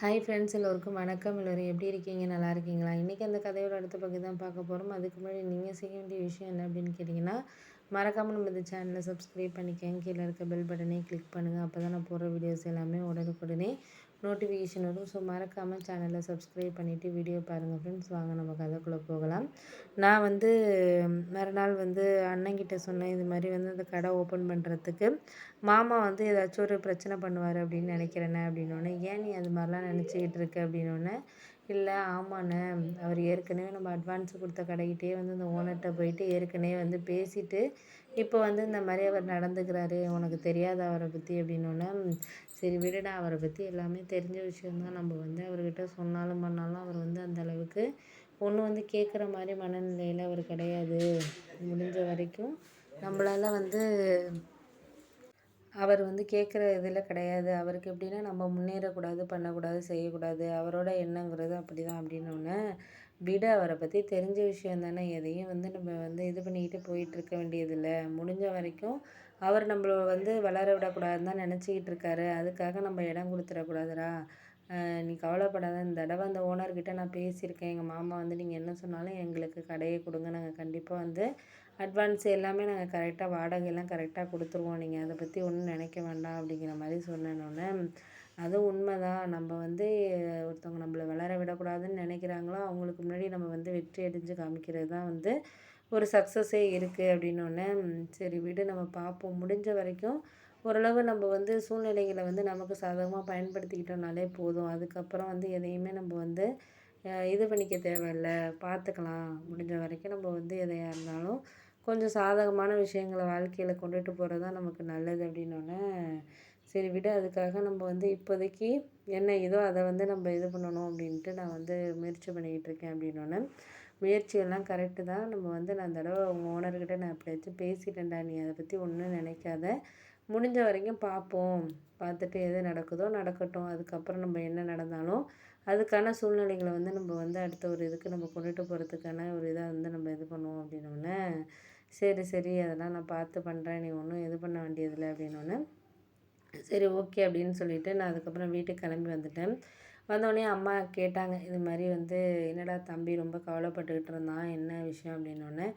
Hi friends, எல்லோருக்கும் வணக்கம். எல்லோரும் எப்படி இருக்கீங்க? நல்லா இருக்கீங்களா? இன்றைக்கி அந்த கதையோட அடுத்த பகுதி தான் பார்க்க போகிறோம். அதுக்கு முன்னாடி நீங்கள் செய்ய வேண்டிய விஷயம் என்ன அப்படின்னு கேட்டிங்கன்னா, மறக்காமல் நம்ம இந்த சேனலை சப்ஸ்கிரைப் பண்ணிக்கங்க. கீழே இருக்க பெல் பட்டனை கிளிக் பண்ணுங்கள். அப்போ தான் நான் போடுற வீடியோஸ் எல்லாமே உடனுக்குடனே நோட்டிஃபிகேஷன் வரும். ஸோ மறக்காமல் சேனலை சப்ஸ்கிரைப் பண்ணிவிட்டு வீடியோ பாருங்கள் ஃப்ரெண்ட்ஸ். வாங்க நம்ம கதைக்குள்ளே போகலாம். நான் மறுநாள் அண்ணங்கிட்ட சொன்னேன், இது மாதிரி அந்த கடை ஓப்பன் பண்ணுறதுக்கு மாமா ஏதாச்சும் ஒரு பிரச்சனை பண்ணுவார் அப்படின்னு நினைக்கிறேண்ணே அப்படின்னோடனே, ஏன் நீ அது மாதிரிலாம் நினச்சிக்கிட்டு இருக்க அப்படின்னோடனே, இல்லை ஆமாண்ணே, அவர் ஏற்கனவே நம்ம அட்வான்ஸ் கொடுத்த கடைக்கிட்டே அந்த ஓனர்கிட்ட போயிட்டு ஏற்கனவே பேசிட்டு இப்போ இந்த மாதிரி அவர் நடந்துக்கிறாரு, உனக்கு தெரியாத அவரை பற்றி அப்படின்னோடனே, சரி விடுடா, அவரை பற்றி எல்லாமே தெரிஞ்ச விஷயந்தான், நம்ம அவர்கிட்ட சொன்னாலும் பண்ணாலும் அவர் அந்த அளவுக்கு ஒன்று கேட்குற மாதிரி மனநிலையில் அவர் கிடையாது. முடிஞ்ச வரைக்கும் நம்மளால் அவர் கேட்குற இதில் கிடையாது. அவருக்கு எப்படின்னா நம்ம முன்னேறக்கூடாது, பண்ணக்கூடாது, செய்யக்கூடாது. அவரோட எண்ணங்கிறது அப்படி தான் அப்படின்னோடனே, விட அவரை பற்றி தெரிஞ்ச விஷயம் தானே, எதையும் நம்ம இது பண்ணிக்கிட்டு போயிட்டுருக்க வேண்டியதில்ல. முடிஞ்ச வரைக்கும் அவர் நம்மள வளர விடக்கூடாதுன்னு தான் நினச்சிக்கிட்டு இருக்காரு. அதுக்காக நம்ம இடம் கொடுத்துடக்கூடாதுடா. நீ கவலைப்படாத. இந்த தடவை அந்த ஓனர்கிட்ட நான் பேசியிருக்கேன். எங்கள் மாமா நீங்கள் என்ன சொன்னாலும் எங்களுக்கு கடையை கொடுங்க. நாங்கள் கண்டிப்பாக அட்வான்ஸ் எல்லாமே நாங்கள் கரெக்டாக வாடகையெல்லாம் கரெக்டாக கொடுத்துருவோம். நீங்கள் அதை பற்றி ஒன்றும் நினைக்க வேண்டாம் அப்படிங்கிற மாதிரி சொன்னேன்னொன்னே, அதுவும் உண்மை தான். நம்ம ஒருத்தவங்க நம்மளை வளர விடக்கூடாதுன்னு நினைக்கிறாங்களோ, அவங்களுக்கு முன்னாடி நம்ம வெற்றி அடைஞ்சு காமிக்கிறது தான் ஒரு சக்ஸஸே இருக்குது அப்படின்னோடனே, சரி விடு, நம்ம பார்ப்போம். முடிஞ்ச வரைக்கும் ஓரளவு நம்ம சூழ்நிலைகளை நமக்கு சாதகமாக பயன்படுத்திக்கிட்டோம்னாலே போதும். அதுக்கப்புறம் எதையுமே நம்ம இது பண்ணிக்க தேவையில்ல, பார்த்துக்கலாம். முடிஞ்ச வரைக்கும் நம்ம எதையா இருந்தாலும் கொஞ்சம் சாதகமான விஷயங்களை வாழ்க்கையில் கொண்டுட்டு போகிறது தான் நமக்கு நல்லது அப்படின்னோடனே, சரி விடு, அதுக்காக நம்ம இப்போதைக்கு என்ன இதோ அதை நம்ம இது பண்ணணும் அப்படின்ட்டு நான் முயற்சி பண்ணிக்கிட்டு இருக்கேன் அப்படின்னோடனே, முயற்சியெல்லாம் கரெக்டு தான். நம்ம நான் தடவை உங்கள் ஓனர்கிட்ட நான் எப்படியாச்சும் பேசிட்டேன்டா, நீ அதை பற்றி ஒன்றும் நினைக்காத, முடிஞ்ச வரைக்கும் பார்ப்போம், பார்த்துட்டு எது நடக்குதோ நடக்கட்டும். அதுக்கப்புறம் நம்ம என்ன நடந்தாலும் அதுக்கான சூழ்நிலைகளை நம்ம அடுத்த ஒரு இதுக்கு நம்ம கொண்டுட்டு போகிறதுக்கான ஒரு இதாக நம்ம இது பண்ணுவோம் அப்படின்னோடனே, சரி சரி, அதெல்லாம் நான் பார்த்து பண்ணுறேன், நீ ஒன்றும் இது பண்ண வேண்டியதில்லை அப்படின்னோடனே, சரி ஓகே அப்படின்னு சொல்லிவிட்டு நான் அதுக்கப்புறம் வீட்டுக்கு கிளம்பி வந்துட்டேன். வந்தோடனே அம்மா கேட்டாங்க, இது மாதிரி என்னடா தம்பி ரொம்ப கவலைப்பட்டுக்கிட்டு இருந்தான், என்ன விஷயம் அப்படின்னோடனே,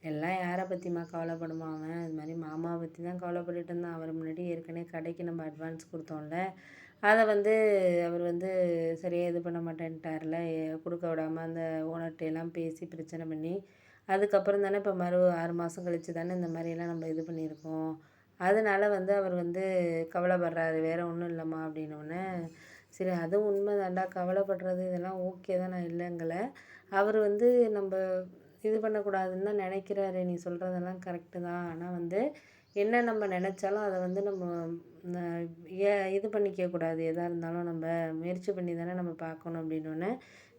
எல்லாம் யாரை பற்றிம்மா கவலைப்படுமா, அவன் இது மாதிரி மாமாவை பற்றி தான் கவலைப்பட்டுட்டு இருந்தான். அவர் முன்னாடி ஏற்கனவே கடைக்கு நம்ம அட்வான்ஸ் கொடுத்தோம்ல, அதை அவர் சரியாக இது பண்ண மாட்டேன்ட்டார்ல, கொடுக்க விடாமல் அந்த ஓனர்கிட்டையெல்லாம் பேசி பிரச்சனை பண்ணி, அதுக்கப்புறம் தானே இப்போ 6 மாதம் கழித்து தானே இந்த மாதிரியெல்லாம் நம்ம இது பண்ணியிருக்கோம். அதனால் அவர் கவலைப்படுறாரு, வேறு ஒன்றும் இல்லைம்மா அப்படின்னோடனே, சரி அதுவும் உண்மை தான்டா, கவலைப்படுறது இதெல்லாம் ஓகே தான், நான் இல்லைங்கலை. அவர் நம்ம இது பண்ணக்கூடாதுன்னு தான் நினைக்கிறாரு. நீ சொல்கிறதெல்லாம் கரெக்டு தான். ஆனால் என்ன நம்ம நினச்சாலும் அதை நம்ம இது பண்ணிக்கக்கூடாது. எதாக இருந்தாலும் நம்ம முயற்சி பண்ணி தானே நம்ம பார்க்கணும் அப்படின்னோடனே,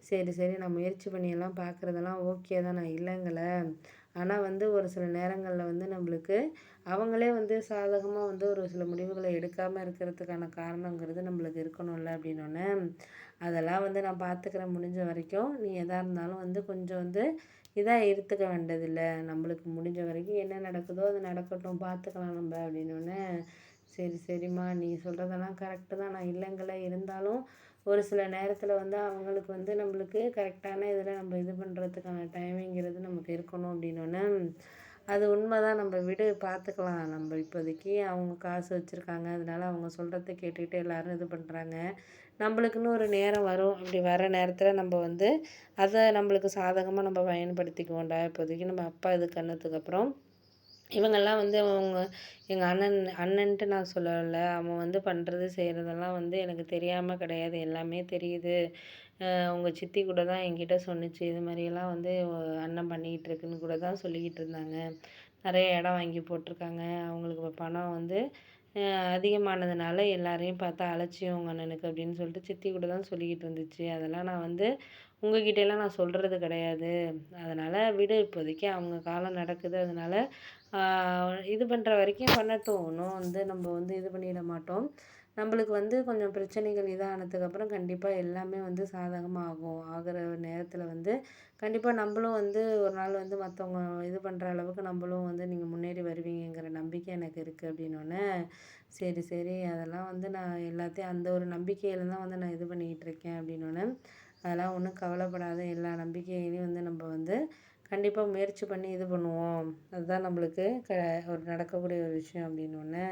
சரி சரி, நான் முயற்சி பண்ணியெல்லாம் பார்க்குறதெல்லாம் ஓகே தான், நான் இல்லைங்கலை. ஆனால் ஒரு சில நேரங்களில் நம்மளுக்கு அவங்களே சாதகமாக ஒரு சில முடிவுகளை எடுக்காமல் இருக்கிறதுக்கான காரணங்கிறது நம்மளுக்கு இருக்கணும்ல அப்படின்னோடனே, அதெல்லாம் நான் பார்த்துக்கிறேன், முடிஞ்ச வரைக்கும் நீ எதாக இருந்தாலும் கொஞ்சம் இதாக எடுத்துக்க வேண்டியதில்லை. நம்மளுக்கு முடிஞ்ச வரைக்கும் என்ன நடக்குதோ அது நடக்கட்டும், பார்த்துக்கலாம் நம்ம அப்படின்னோடனே, சரி சரிம்மா, நீ சொல்கிறதெல்லாம் கரெக்டு தான், நான் இல்லைங்கல்ல. இருந்தாலும் ஒரு சில நேரத்தில் அவங்களுக்கு நம்மளுக்கு கரெக்டான இதில் நம்ம இது பண்ணுறதுக்கான டைமிங்கிறது நமக்கு இருக்கணும் அப்படின்னோடனே, அது உண்மை தான். நம்ம விடு, பார்த்துக்கலாம். நம்ம இப்போதைக்கு அவங்க காசு வச்சுருக்காங்க, அதனால அவங்க சொல்கிறத கேட்டுக்கிட்டு எல்லோரும் இது பண்ணுறாங்க. நம்மளுக்குன்னு ஒரு நேரம் வரும். அப்படி வர நேரத்தில் நம்ம அதை நம்மளுக்கு சாதகமாக நம்ம பயன்படுத்திக்குவோம்டா. இப்போதைக்கு நம்ம அப்பா இது பண்ணதுக்கப்புறம் இவங்கெல்லாம் அவங்க எங்கள் அண்ணன்ட்டு நான் சொல்லலை. அவன் பண்ணுறது செய்கிறதெல்லாம் எனக்கு தெரியாமல் கிடையாது, எல்லாமே தெரியுது. உங்கள் சித்தி கூட தான் என்கிட்ட சொன்னிச்சு, இது மாதிரியெல்லாம் அண்ணன் பண்ணிக்கிட்டு இருக்குன்னு கூட தான் சொல்லிக்கிட்டு இருந்தாங்க. நிறைய இடம் வாங்கி போட்டிருக்காங்க. அவங்களுக்கு இப்போ பணம் அதிகமானதுனால எல்லாரையும் பார்த்தா அலட்சியம் உங்கள் அண்ணனுக்கு அப்படின்னு சொல்லிட்டு சித்தி கூட தான் சொல்லிக்கிட்டு இருந்துச்சு. அதெல்லாம் நான் உங்ககிட்டலாம் நான் சொல்கிறது கிடையாது. அதனால் விடு, இப்போதைக்கு அவங்க காலம் நடக்குது. அதனால் இது பண்ணுற வரைக்கும் பண்ணட்டும். ஒன்றும் நம்ம இது பண்ணிட மாட்டோம். நம்மளுக்கு வந்து கொஞ்சம் பிரச்சனைகள் இதானதுக்கப்புறம் கண்டிப்பாக எல்லாமே வந்து சாதகமாக ஆகும். ஆகிற நேரத்தில் வந்து கண்டிப்பாக நம்மளும் வந்து ஒரு நாள் வந்து மற்றவங்க இது பண்ணுற அளவுக்கு நம்மளும் வந்து நீங்கள் முன்னேறி வருவீங்கங்கிற நம்பிக்கை எனக்கு இருக்குது அப்படின்னோடனே, சரி சரி அதெல்லாம் வந்து நான் எல்லாத்தையும் அந்த ஒரு நம்பிக்கையில தான் வந்து நான் இது பண்ணிக்கிட்டு இருக்கேன் அப்படின்னோடனே, அதெல்லாம் ஒன்றும் கவலைப்படாத எல்லா நம்பிக்கையிலையும் வந்து நம்ம வந்து கண்டிப்பாக முயற்சி பண்ணி இது பண்ணுவோம். அதுதான் நம்மளுக்கு ஒரு நடக்கக்கூடிய ஒரு விஷயம் அப்படின்னோடனே